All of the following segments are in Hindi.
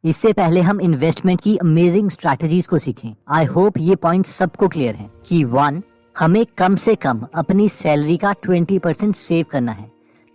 इससे पहले हम इन्वेस्टमेंट की अमेजिंग स्ट्रैटेजीज को सीखें। आई होप ये पॉइंट सबको क्लियर है कि 1. हमें कम से कम अपनी सैलरी का 20% सेव करना है,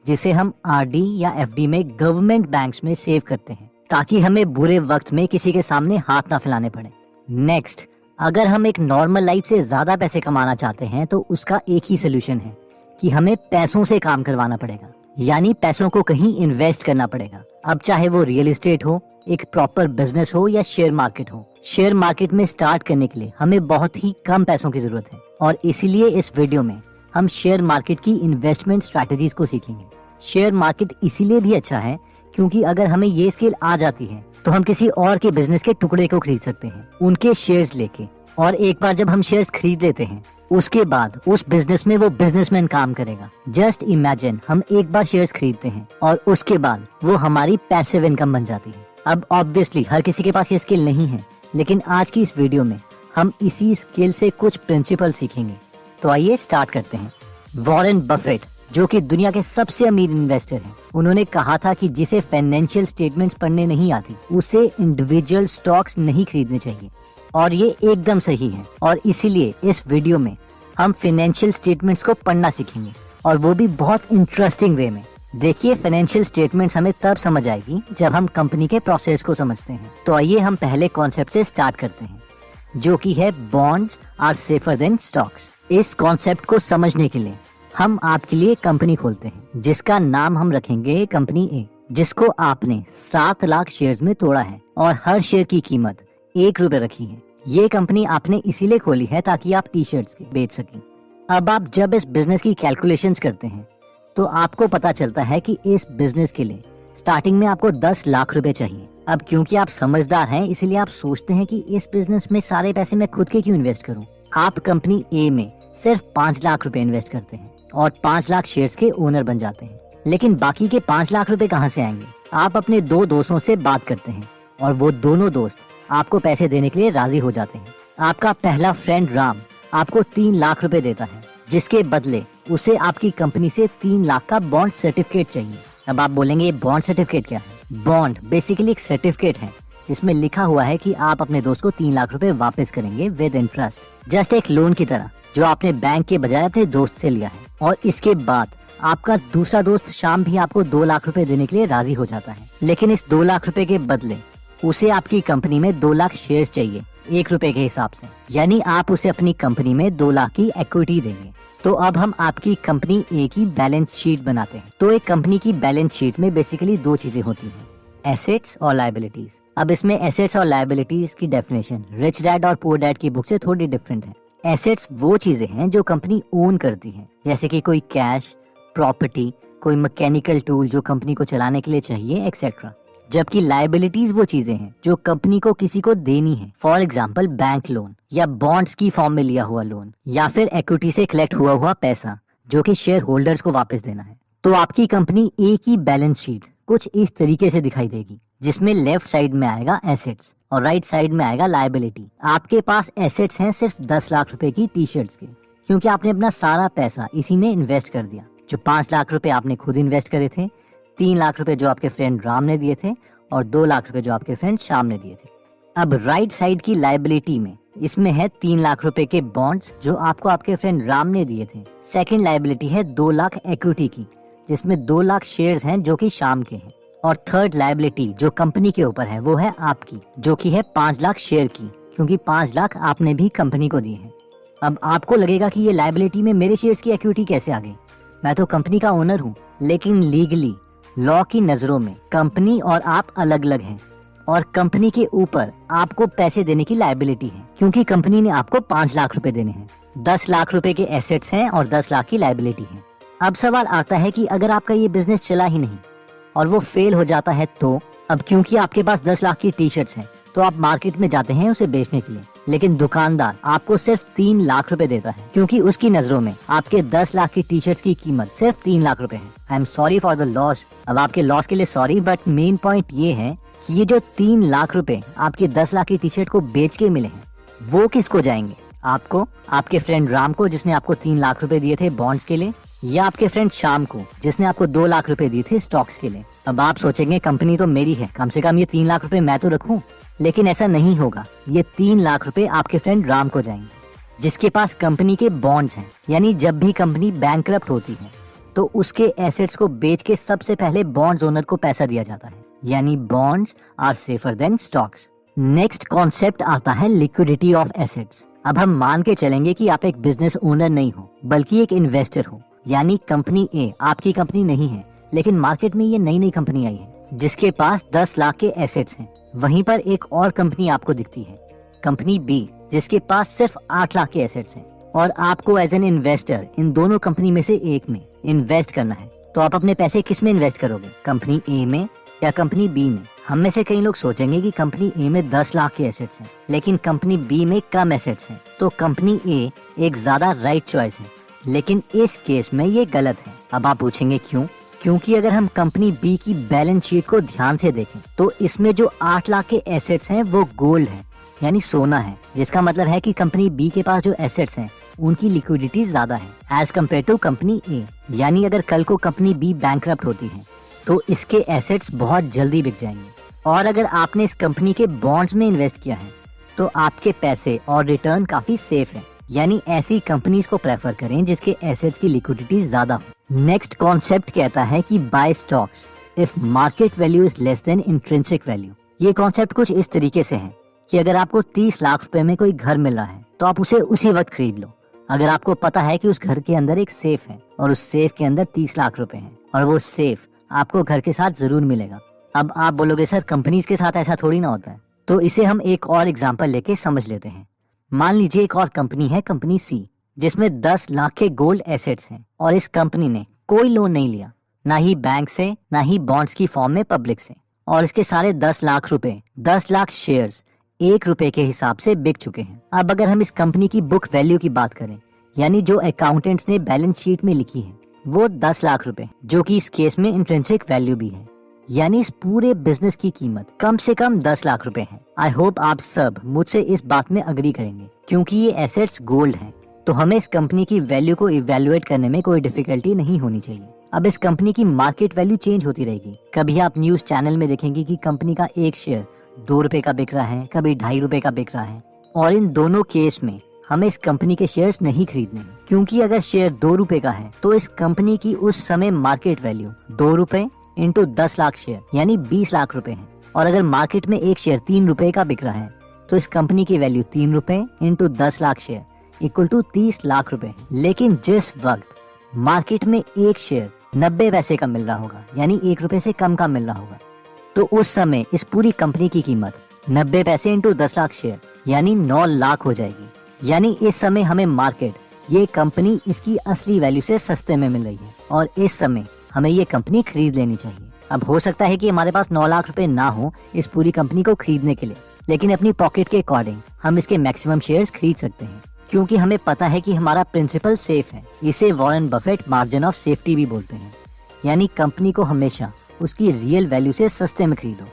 जिसे हम आरडी या एफडी में गवर्नमेंट बैंक्स में सेव करते हैं, ताकि हमें बुरे वक्त में किसी के सामने हाथ ना फैलाने पड़े। नेक्स्ट, अगर हम एक नॉर्मल लाइफ से ज्यादा पैसे कमाना चाहते हैं तो उसका एक ही सोल्यूशन है कि हमें पैसों से काम करवाना पड़ेगा, यानी पैसों को कहीं इन्वेस्ट करना पड़ेगा। अब चाहे वो रियल एस्टेट हो, एक प्रॉपर बिजनेस हो या शेयर मार्केट हो। शेयर मार्केट में स्टार्ट करने के लिए हमें बहुत ही कम पैसों की जरूरत है और इसीलिए इस वीडियो में हम शेयर मार्केट की इन्वेस्टमेंट स्ट्रैटेजीज को सीखेंगे। शेयर मार्केट इसीलिए भी अच्छा है क्योंकि अगर हमें ये स्किल आ जाती है तो हम किसी और के बिजनेस के टुकड़े को खरीद सकते हैं, उनके शेयर्स लेके। और एक बार जब हम शेयर्स खरीद लेते हैं उसके बाद उस बिजनेस में वो बिजनेसमैन काम करेगा। जस्ट इमेजिन, हम एक बार शेयर्स खरीदते हैं और उसके बाद वो हमारी पैसिव इनकम बन जाती है। अब ऑब्वियसली हर किसी के पास ये स्किल नहीं है, लेकिन आज की इस वीडियो में हम इसी स्किल से कुछ प्रिंसिपल सीखेंगे। तो आइए स्टार्ट करते हैं। वॉरेन बफेट, जो कि दुनिया के सबसे अमीर इन्वेस्टर हैं, उन्होंने कहा था कि जिसे फाइनेंशियल स्टेटमेंट्स पढ़ने नहीं आती उसे इंडिविजुअल स्टॉक्स नहीं खरीदने चाहिए। और ये एकदम सही है और इसीलिए इस वीडियो में हम फाइनेंशियल स्टेटमेंट्स को पढ़ना सीखेंगे, और वो भी बहुत इंटरेस्टिंग वे में। देखिए, फाइनेंशियल स्टेटमेंट्स हमें तब समझ आएगी जब हम कंपनी के प्रोसेस को समझते हैं। तो आइए हम पहले कॉन्सेप्ट से स्टार्ट करते हैं, जो कि है bonds are safer than stocks. इस कॉन्सेप्ट को समझने के लिए हम आपके लिए कंपनी खोलते हैं, जिसका नाम हम रखेंगे कंपनी ए, जिसको आपने 7 लाख शेयर्स में तोड़ा है और हर शेयर की कीमत 1 रुपए रखी है। ये कंपनी आपने इसीलिए खोली है ताकि आप टी शर्ट्स बेच सकें। अब आप जब इस बिजनेस की कैलकुलेशंस करते हैं तो आपको पता चलता है कि इस बिजनेस के लिए स्टार्टिंग में आपको 10 लाख रुपए चाहिए। अब क्योंकि आप समझदार हैं इसलिए आप सोचते हैं कि इस बिजनेस में सारे पैसे मैं खुद के क्यों इन्वेस्ट करूं। आप कंपनी ए में सिर्फ 5 लाख रुपए इन्वेस्ट करते हैं और 5 लाख शेयर्स के ओनर बन जाते हैं। लेकिन बाकी के 5 लाख रुपए कहाँ से आएंगे? आप अपने 2 दोस्तों से बात करते हैं और वो दोनों दोस्त आपको पैसे देने के लिए राजी हो जाते हैं। आपका पहला फ्रेंड राम आपको 3 लाख रुपए देता है, जिसके बदले उसे आपकी कंपनी से 3 लाख का बॉन्ड सर्टिफिकेट चाहिए। अब आप बोलेंगे ये बॉन्ड सर्टिफिकेट क्या है? बॉन्ड बेसिकली एक सर्टिफिकेट है जिसमें लिखा हुआ है कि आप अपने दोस्त को 3 लाख रुपए वापस करेंगे विद इंटरेस्ट, जस्ट एक लोन की तरह जो आपने बैंक के बजाय अपने दोस्त से लिया है। और इसके बाद आपका दूसरा दोस्त शाम भी आपको 2 लाख रुपए देने के लिए राजी हो जाता है, लेकिन इस 2 लाख रुपए के बदले उसे आपकी कंपनी में 2 लाख शेयर्स चाहिए 1 रुपए के हिसाब से, यानी आप उसे अपनी कंपनी में 2 लाख की इक्विटी देंगे। तो अब हम आपकी कंपनी ए की बैलेंस शीट बनाते हैं। तो एक कंपनी की बैलेंस शीट में बेसिकली 2 चीजें होती हैं, एसेट्स और लायबिलिटीज। अब इसमें एसेट्स और लायबिलिटीज की डेफिनेशन रिच डैड और पुअर डैड की बुक से थोड़ी डिफरेंट है। एसेट्स वो चीजें हैं जो कंपनी ओन करती है, जैसे कि कोई कैश, प्रॉपर्टी, कोई मैकेनिकल टूल जो कंपनी को चलाने के लिए चाहिए, एक्सेट्रा। जबकि लायबिलिटीज वो चीजें हैं जो कंपनी को किसी को देनी है, फॉर एग्जाम्पल बैंक लोन या बॉन्ड्स की फॉर्म में लिया हुआ लोन या फिर इक्विटी से कलेक्ट हुआ पैसा जो कि शेयर होल्डर्स को वापस देना है। तो आपकी कंपनी ए की बैलेंस शीट कुछ इस तरीके से दिखाई देगी, जिसमें लेफ्ट साइड में आएगा एसेट्स और राइट साइड में आएगा लायबिलिटी। आपके पास एसेट्स हैं सिर्फ 10 लाख रुपए की टी शर्ट्स के, क्योंकि आपने अपना सारा पैसा इसी में इन्वेस्ट कर दिया। जो 5 लाख रुपए आपने खुद इन्वेस्ट करे थे, 3 लाख रुपए जो आपके फ्रेंड राम ने दिए थे और 2 लाख रुपए जो आपके फ्रेंड श्याम ने दिए थे। अब राइट साइड की लायबिलिटी में इसमें है 3 लाख रुपए के बॉन्ड्स जो आपको आपके फ्रेंड राम ने दिए थे। सेकंड लायबिलिटी है 2 लाख इक्विटी की, जिसमें 2 लाख शेयर्स हैं जो कि श्याम के हैं। और थर्ड लायबिलिटी जो कंपनी के ऊपर है वो है आपकी, जो कि है 5 लाख शेयर की, क्योंकि 5 लाख आपने भी कंपनी को दिए हैं। अब आपको लगेगा कि ये लायबिलिटी में मेरे शेयर्स की इक्विटी कैसे आ गई? मैं तो कंपनी का ओनर हूँ। लेकिन लीगली लॉ की नजरों में कंपनी और आप अलग अलग हैं और कंपनी के ऊपर आपको पैसे देने की लायबिलिटी है, क्योंकि कंपनी ने आपको 5 लाख रुपए देने हैं। 10 लाख रुपए के एसेट्स हैं और 10 लाख की लायबिलिटी है। अब सवाल आता है कि अगर आपका ये बिजनेस चला ही नहीं और वो फेल हो जाता है तो? अब क्योंकि आपके पास 10 लाख की टी शर्ट्स हैं तो आप मार्केट में जाते हैं उसे बेचने के लिए, लेकिन दुकानदार आपको सिर्फ 3 लाख रुपए देता है, क्योंकि उसकी नजरों में आपके 10 लाख की टी शर्ट्स की कीमत सिर्फ 3 लाख रुपए है। I am sorry for the loss. अब आपके लॉस के लिए सॉरी, बट मेन पॉइंट ये है कि ये जो 3 लाख रुपए आपके 10 लाख की टी शर्ट को बेच के मिले हैं वो किसको जाएंगे? आपको, आपके फ्रेंड राम को जिसने आपको 3 लाख रुपए दिए थे बॉन्ड्स के लिए, या आपके फ्रेंड शाम को जिसने आपको 2 लाख रुपए दिए थे स्टॉक्स के लिए। अब आप सोचेंगे कंपनी तो मेरी है, कम से कम ये 3 लाख रुपए मैं तो रखूं। लेकिन ऐसा नहीं होगा। ये 3 लाख रुपए आपके फ्रेंड राम को जाएंगे, जिसके पास कंपनी के बॉन्ड्स हैं। यानी जब भी कंपनी बैंकरप्ट होती है तो उसके एसेट्स को बेच के सबसे पहले बॉन्ड्स ओनर को पैसा दिया जाता है। यानी bonds are safer than stocks. Next concept आता है लिक्विडिटी ऑफ एसेट्स। अब हम मान के चलेंगे कि आप एक बिजनेस ओनर नहीं हो बल्कि एक इन्वेस्टर हो। यानी कंपनी ए आपकी कंपनी नहीं है, लेकिन मार्केट में ये नई कंपनी आई है जिसके पास 10 लाख के एसेट्स हैं। वहीं पर एक और कंपनी आपको दिखती है, कंपनी बी, जिसके पास सिर्फ 8 लाख के एसेट्स हैं। और आपको एज एन इन्वेस्टर इन दोनों कंपनी में से एक में इन्वेस्ट करना है। तो आप अपने पैसे किस में इन्वेस्ट करोगे, कंपनी ए में या कंपनी बी में? हम में से कई लोग सोचेंगे कि कंपनी ए में 10 लाख के एसेट्स हैं, लेकिन कंपनी बी में कम एसेट्स हैं, तो कंपनी ए एक ज्यादा राइट चॉइस है। लेकिन इस केस में ये गलत है। अब आप पूछेंगे क्यों? क्योंकि अगर हम कंपनी बी की बैलेंस शीट को ध्यान से देखें तो इसमें जो 8 लाख के एसेट्स हैं वो गोल्ड है, यानी सोना है। जिसका मतलब है कि कंपनी बी के पास जो एसेट्स हैं उनकी लिक्विडिटी ज्यादा है एज कम्पेयर टू कंपनी ए। यानी अगर कल को कंपनी बी बैंकरप्ट होती है तो इसके एसेट्स बहुत जल्दी बिक जाएंगे। और अगर आपने इस कंपनी के बॉन्ड्स में इन्वेस्ट किया है तो आपके पैसे और रिटर्न काफी सेफ है। यानी ऐसी कंपनीज को प्रेफर करें जिसके एसेट्स की लिक्विडिटी ज्यादा हो। नेक्स्ट कॉन्सेप्ट कहता है कि buy stocks if market value is less than intrinsic value. ये कॉन्सेप्ट कुछ इस तरीके से है कि अगर आपको 30 लाख रुपए में कोई घर मिल रहा है तो आप उसे उसी वक्त खरीद लो, अगर आपको पता है कि उस घर के अंदर एक सेफ है और उस सेफ के अंदर 30 लाख रुपए हैं और वो सेफ आपको घर के साथ जरूर मिलेगा। अब आप बोलोगे सर कंपनीज के साथ ऐसा थोड़ी ना होता है, तो इसे हम एक और एग्जांपल लेके समझ लेते हैं। मान लीजिए एक और कंपनी है, कंपनी सी, जिसमें 10 लाख के गोल्ड एसेट्स हैं और इस कंपनी ने कोई लोन नहीं लिया, ना ही बैंक से ना ही बॉन्ड्स की फॉर्म में पब्लिक से, और इसके सारे 10 लाख रुपए 10 लाख शेयर्स 1 रुपए के हिसाब से बिक चुके हैं। अब अगर हम इस कंपनी की बुक वैल्यू की बात करें, यानी जो अकाउंटेंट्स ने बैलेंस शीट में लिखी है, वो 10 लाख रुपए, जो कि इस केस में इंट्रिंसिक वैल्यू भी है। यानी इस पूरे बिजनेस की कीमत कम से कम 10 लाख रुपए है। आई होप आप सब मुझसे इस बात में अग्री करेंगे, क्योंकि ये एसेट्स गोल्ड हैं, तो हमें इस कंपनी की वैल्यू को इवेल्युएट करने में कोई डिफिकल्टी नहीं होनी चाहिए। अब इस कंपनी की मार्केट वैल्यू चेंज होती रहेगी। कभी आप न्यूज चैनल में देखेंगे कि कंपनी का एक शेयर 2 रुपए का बिक रहा है, कभी 2.5 रुपए का बिक रहा है। और इन दोनों केस में हमें इस कंपनी के शेयर्स नहीं खरीदने हैं, क्योंकि अगर शेयर 2 रुपए का है तो इस कंपनी की उस समय मार्केट वैल्यू 2 रुपए इंटू 10 लाख शेयर यानी 20 लाख रुपए है। और अगर मार्केट में एक शेयर 3 रुपए का बिक रहा है तो इस कंपनी की वैल्यू 3 रुपए into 10 lakh share equal to 30 lakh रुपए है। लेकिन जिस वक्त मार्केट में एक शेयर 90 पैसे का मिल रहा होगा, यानी 1 रुपए से कम का मिल रहा होगा, तो उस समय इस पूरी कंपनी की कीमत 90 पैसे इंटू 10 लाख शेयर यानी 9 लाख हो जाएगी। यानी इस समय हमें मार्केट ये कंपनी इसकी असली वैल्यू से सस्ते में मिल रही है और इस समय हमें ये कंपनी खरीद लेनी चाहिए। अब हो सकता है कि हमारे पास 9 लाख रुपए ना हो इस पूरी कंपनी को खरीदने के लिए, लेकिन अपनी पॉकेट के अकॉर्डिंग हम इसके मैक्सिमम शेयर्स खरीद सकते हैं, क्योंकि हमें पता है कि हमारा प्रिंसिपल सेफ है। इसे Warren Buffett margin of safety भी बोलते हैं। यानी कंपनी को हमेशा उसकी रियल वैल्यू से सस्ते में खरीदो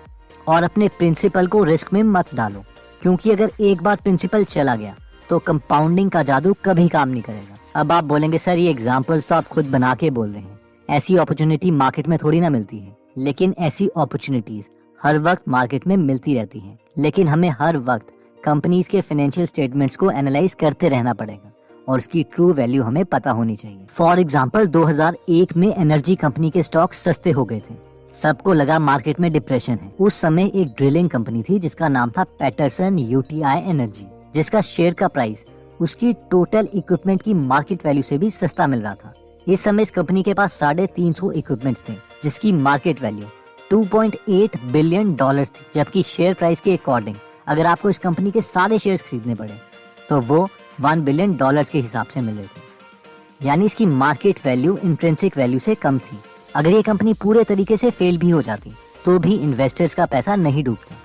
और अपने प्रिंसिपल को रिस्क में मत डालो, क्योंकि अगर एक बार प्रिंसिपल चला गया तो कंपाउंडिंग का जादू कभी काम नहीं करेगा। अब आप बोलेंगे सर ये एग्जाम्पल्स तो आप खुद बना के बोल रहे हैं, ऐसी अपॉर्चुनिटी मार्केट में थोड़ी ना मिलती है। लेकिन ऐसी अपॉर्चुनिटीज हर वक्त मार्केट में मिलती रहती हैं, लेकिन हमें हर वक्त कंपनीज के फाइनेंशियल स्टेटमेंट्स को एनालाइज करते रहना पड़ेगा और उसकी ट्रू वैल्यू हमें पता होनी चाहिए। फॉर एग्जाम्पल 2001 में एनर्जी कंपनी के स्टॉक सस्ते हो गए थे। सबको लगा मार्केट में डिप्रेशन है। उस समय एक ड्रिलिंग कंपनी थी जिसका नाम था पैटरसन यूटीआई एनर्जी, जिसका शेयर का प्राइस उसकी टोटल इक्विपमेंट की मार्केट वैल्यू से भी सस्ता मिल रहा था। इस समय इस कंपनी के पास 350 इक्विपमेंट थे जिसकी मार्केट वैल्यू $2.8 बिलियन थी, जबकि शेयर प्राइस के अकॉर्डिंग अगर आपको इस कंपनी के सारे शेयर्स खरीदने पड़े तो वो $1 बिलियन के हिसाब से मिल रहे थे। यानी इसकी मार्केट वैल्यू इंट्रिंसिक वैल्यू से कम थी। अगर ये कंपनी पूरे तरीके से फेल भी हो जाती तो भी इन्वेस्टर्स का पैसा नहीं डूबता।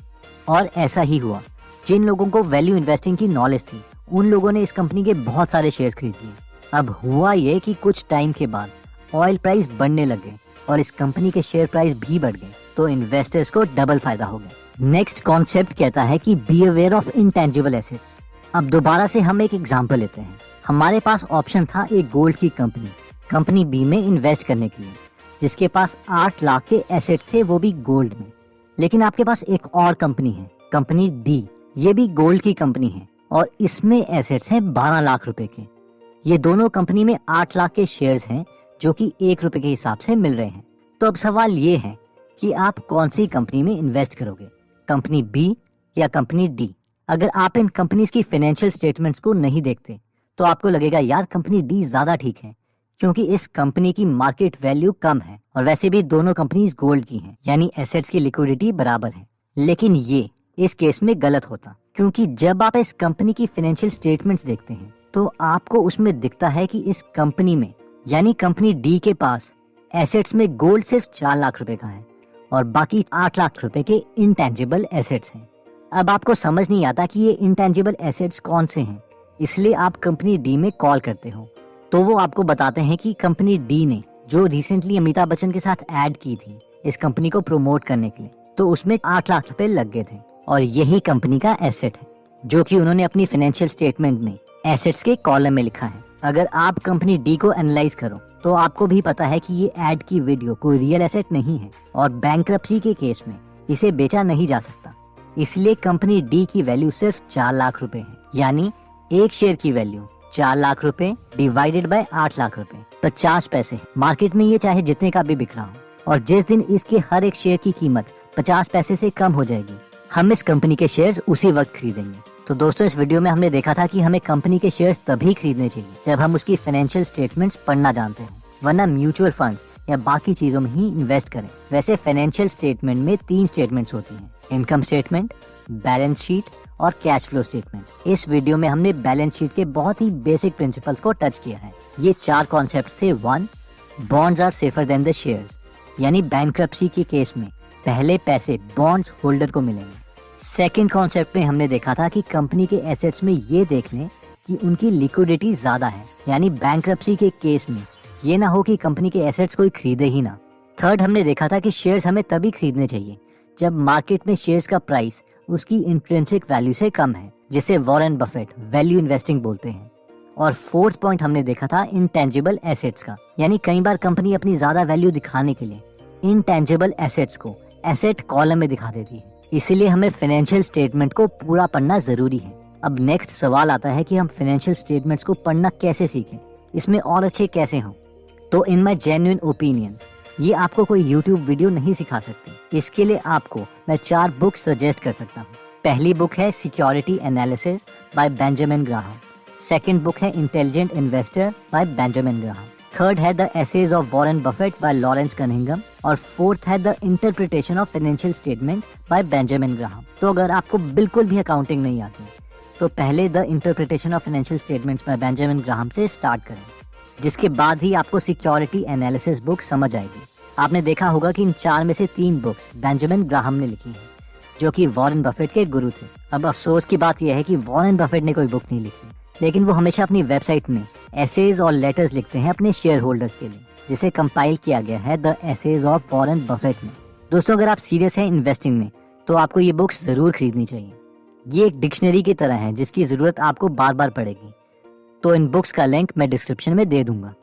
और ऐसा ही हुआ। जिन लोगों को वैल्यू इन्वेस्टिंग की नॉलेज थी उन लोगों ने इस कंपनी के बहुत सारे शेयर्स खरीद लिए। अब हुआ ये कि कुछ टाइम के बाद ऑयल प्राइस बढ़ने लगे और इस कंपनी के शेयर प्राइस भी बढ़ गए, तो इन्वेस्टर्स को डबल फायदा हो गया। नेक्स्ट कॉन्सेप्ट कहता है कि be aware of intangible assets. अब दोबारा से हम एक एग्जांपल लेते हैं। हमारे पास ऑप्शन था एक गोल्ड की कंपनी कंपनी बी में इन्वेस्ट करने के लिए, जिसके पास 8 लाख के एसेट थे, वो भी गोल्ड में। लेकिन आपके पास एक और कंपनी है, कंपनी डी। ये भी गोल्ड की कंपनी है और इसमें एसेट्स हैं 12 लाख रुपए के। ये दोनों कंपनी में 8 लाख के शेयर्स हैं जो कि 1 रुपए के हिसाब से मिल रहे हैं। तो अब सवाल ये है कि आप कौन सी कंपनी में इन्वेस्ट करोगे, कंपनी बी या कंपनी डी। अगर आप इन कंपनीज की फाइनेंशियल स्टेटमेंट्स को नहीं देखते तो आपको लगेगा यार कंपनी डी ज्यादा ठीक है, क्योंकि इस कंपनी की मार्केट वैल्यू कम है और वैसे भी दोनों कंपनीज गोल्ड की हैं, यानी एसेट्स की लिक्विडिटी बराबर है। लेकिन ये इस केस में गलत होता, क्योंकि जब आप इस कंपनी की फाइनेंशियल स्टेटमेंट्स देखते हैं तो आपको उसमें दिखता है कि इस कंपनी में यानी कंपनी डी के पास एसेट्स में गोल्ड सिर्फ 4 लाख रुपए का है और बाकी 8 लाख रुपए के इंटेंजिबल एसेट्स हैं। अब आपको समझ नहीं आता कि ये इंटेंजिबल एसेट्स कौन से हैं, इसलिए आप कंपनी डी में कॉल करते हो तो वो आपको बताते हैं कि कंपनी डी ने जो रिसेंटली अमिताभ बच्चन के साथ ऐड की थी इस कंपनी को प्रमोट करने के लिए, तो उसमें 8 लाख रुपए लग गए थे और यही कंपनी का एसेट है जो कि उन्होंने अपनी फाइनेंशियल स्टेटमेंट में एसेट्स के कॉलम में लिखा है। अगर आप कंपनी डी को एनालाइज करो तो आपको भी पता है कि ये ऐड की वीडियो कोई रियल एसेट नहीं है और बैंक्रप्सी के केस में इसे बेचा नहीं जा सकता। इसलिए कंपनी डी की वैल्यू सिर्फ 4 लाख रुपए है, यानी एक शेयर की वैल्यू 4 लाख रुपए डिवाइडेड बाय 8 लाख रुपए 50 पैसे। मार्केट में ये चाहे जितने का भी बिक रहा हो और जिस दिन इसके हर एक शेयर की कीमत 50 पैसे से कम हो जाएगी हम इस कंपनी के शेयर्स उसी वक्त खरीदेंगे। तो दोस्तों इस वीडियो में हमने देखा था कि हमें कंपनी के शेयर्स तभी खरीदने चाहिए जब हम उसकी फाइनेंशियल स्टेटमेंट्स पढ़ना जानते हैं, वरना म्यूचुअल फंड्स या बाकी चीजों में ही इन्वेस्ट करें। वैसे फाइनेंशियल स्टेटमेंट में 3 स्टेटमेंट्स होती हैं, इनकम स्टेटमेंट, बैलेंस शीट और कैश फ्लो स्टेटमेंट। इस वीडियो में हमने बैलेंस शीट के बहुत ही बेसिक प्रिंसिपल्स को टच किया है। ये 4 कॉन्सेप्ट्स थे। 1, bonds are safer than the shares, यानी बैंक्रप्सी के केस में पहले पैसे बॉन्ड्स होल्डर को मिलेंगे। सेकंड कॉन्सेप्ट में हमने देखा था कि कंपनी के एसेट्स में ये देख लें कि उनकी लिक्विडिटी ज्यादा है, यानी बैंक्रप्सी के केस में ये ना हो कि कंपनी के एसेट्स कोई खरीदे ही ना। थर्ड हमने देखा था कि शेयर्स हमें तभी खरीदने चाहिए जब मार्केट में शेयर्स का प्राइस उसकी इंट्रिंसिक वैल्यू से कम है, जिसे वॉरेन बफेट वैल्यू इन्वेस्टिंग बोलते हैं। और फोर्थ पॉइंट हमने देखा था इंटेंजिबल एसेट्स का, यानी कई बार कंपनी अपनी ज्यादा वैल्यू दिखाने के लिए इंटेंजिबल एसेट्स को एसेट कॉलम में दिखा देती है। इसीलिए हमें फाइनेंशियल स्टेटमेंट को पूरा पढ़ना जरूरी है। अब नेक्स्ट सवाल आता है कि हम फाइनेंशियल स्टेटमेंट्स को पढ़ना कैसे सीखें, इसमें और अच्छे कैसे हों। तो इन माई जेन्युइन ओपिनियन ये आपको कोई यूट्यूब वीडियो नहीं सिखा सकती। इसके लिए आपको मैं 4 बुक सजेस्ट कर सकता हूँ। पहली बुक है security analysis by Benjamin Graham. Second book है intelligent investor by Benjamin Graham. Third है the essays of Warren Buffett by Lawrence Cunningham और फोर्थ है the interpretation of financial statement by Benjamin Graham. तो अगर आपको बिल्कुल भी अकाउंटिंग नहीं आती तो पहले the interpretation of financial statements bye Benjamin Graham से स्टार्ट करें, जिसके बाद ही आपको सिक्योरिटी एनालिसिस बुक समझ आएगी। आपने देखा होगा कि इन 4 में से 3 बुक्स बेंजामिन ग्राहम ने लिखी हैं, जो कि वॉरेन बफेट के गुरु थे। अब अफसोस की बात यह है कि वॉरेन बफेट ने कोई बुक नहीं लिखी, लेकिन वो हमेशा अपनी वेबसाइट में एसेज और लेटर्स लिखते हैं अपने शेयर होल्डर्स के लिए, जिसे कंपाइल किया गया है the essays of Warren Buffett में। दोस्तों अगर आप सीरियस हैं इन्वेस्टिंग में तो आपको ये बुक्स जरूर खरीदनी चाहिए। ये एक डिक्शनरी की तरह है जिसकी जरूरत आपको बार बार पड़ेगी। तो इन बुक्स का लिंक मैं डिस्क्रिप्शन में दे दूंगा।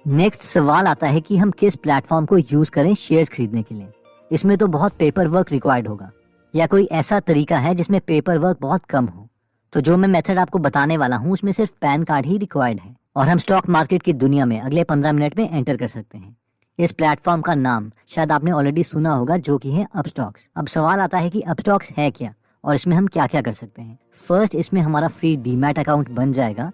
नेक्स्ट सवाल आता है कि हम किस प्लेटफॉर्म को यूज करें शेयर्स खरीदने के लिए। इसमें तो बहुत पेपर वर्क रिक्वायर्ड होगा, या कोई ऐसा तरीका है जिसमें पेपर वर्क बहुत कम हो। तो जो मैं मेथड आपको बताने वाला हूँ उसमें सिर्फ पैन कार्ड ही रिक्वायर्ड है और हम स्टॉक मार्केट की दुनिया में अगले 15 मिनट में एंटर कर सकते हैं। इस प्लेटफॉर्म का नाम शायद आपने ऑलरेडी सुना होगा, जो कि है अपस्टॉक्स। अब सवाल आता है कि अपस्टॉक्स है क्या और इसमें हम क्या क्या कर सकते हैं। फर्स्ट, इसमें हमारा फ्री डीमैट अकाउंट बन जाएगा,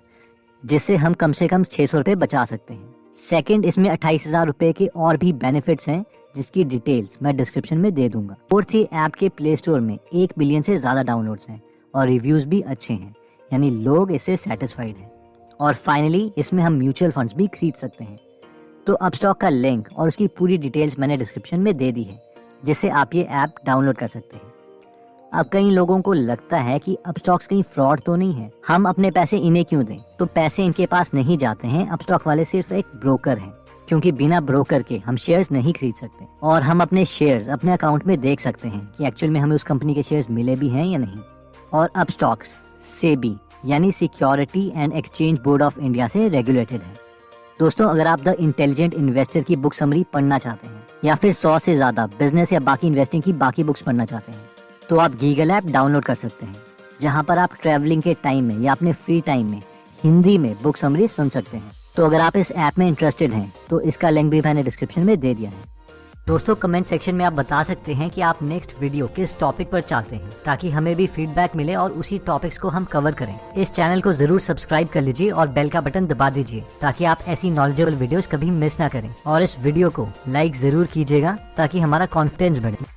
जिससे हम कम से कम 600 रुपए बचा सकते हैं। सेकंड, इसमें 28,000 रुपए के और भी बेनिफिट्स हैं, जिसकी डिटेल्स मैं डिस्क्रिप्शन में दे दूंगा। फोर्थ, ये ऐप के प्ले स्टोर में 1 बिलियन से ज्यादा डाउनलोड्स हैं और रिव्यूज भी अच्छे हैं, यानी लोग इससे सेटिस्फाइड हैं। और फाइनली, इसमें हम म्यूचुअल फंड्स भी खरीद सकते हैं। तो अपस्टॉक का लिंक और उसकी पूरी डिटेल्स मैंने डिस्क्रिप्शन में दे दी है, जिससे आप ये ऐप डाउनलोड कर सकते हैं। अब कई लोगों को लगता है कि अपस्टॉक्स कहीं फ्रॉड तो नहीं है, हम अपने पैसे इन्हें क्यों दें। तो पैसे इनके पास नहीं जाते हैं, अपस्टॉक वाले सिर्फ एक ब्रोकर हैं, क्योंकि बिना ब्रोकर के हम शेयर्स नहीं खरीद सकते और हम अपने शेयर्स अपने अकाउंट में देख सकते हैं कि एक्चुअल में हमें उस कंपनी के शेयर्स मिले भी हैं या नहीं। और अपस्टॉक्स सेबी यानी security and exchange board of India से रेगुलेटेड है। दोस्तों, अगर आप द इंटेलिजेंट इन्वेस्टर की बुक समरी पढ़ना चाहते हैं या फिर 100 से ज्यादा बिजनेस या बाकी इन्वेस्टिंग की बाकी बुक्स पढ़ना चाहते हैं तो आप गीगल ऐप डाउनलोड कर सकते हैं, जहां पर आप ट्रैवलिंग के टाइम में या अपने फ्री टाइम में हिंदी में बुक समरी सुन सकते हैं। तो अगर आप इस ऐप में इंटरेस्टेड हैं तो इसका लिंक भी मैंने डिस्क्रिप्शन में दे दिया है। दोस्तों, कमेंट सेक्शन में आप बता सकते हैं कि आप नेक्स्ट वीडियो किस टॉपिक पर चाहते हैं, ताकि हमें भी फीडबैक मिले और उसी टॉपिक्स को हम कवर करें। इस चैनल को जरूर सब्सक्राइब कर लीजिए और बेल का बटन दबा दीजिए ताकि आप ऐसी नॉलेजेबल वीडियोस कभी मिस ना करें। और इस वीडियो को लाइक जरूर कीजिएगा ताकि हमारा कॉन्फिडेंस बढ़े।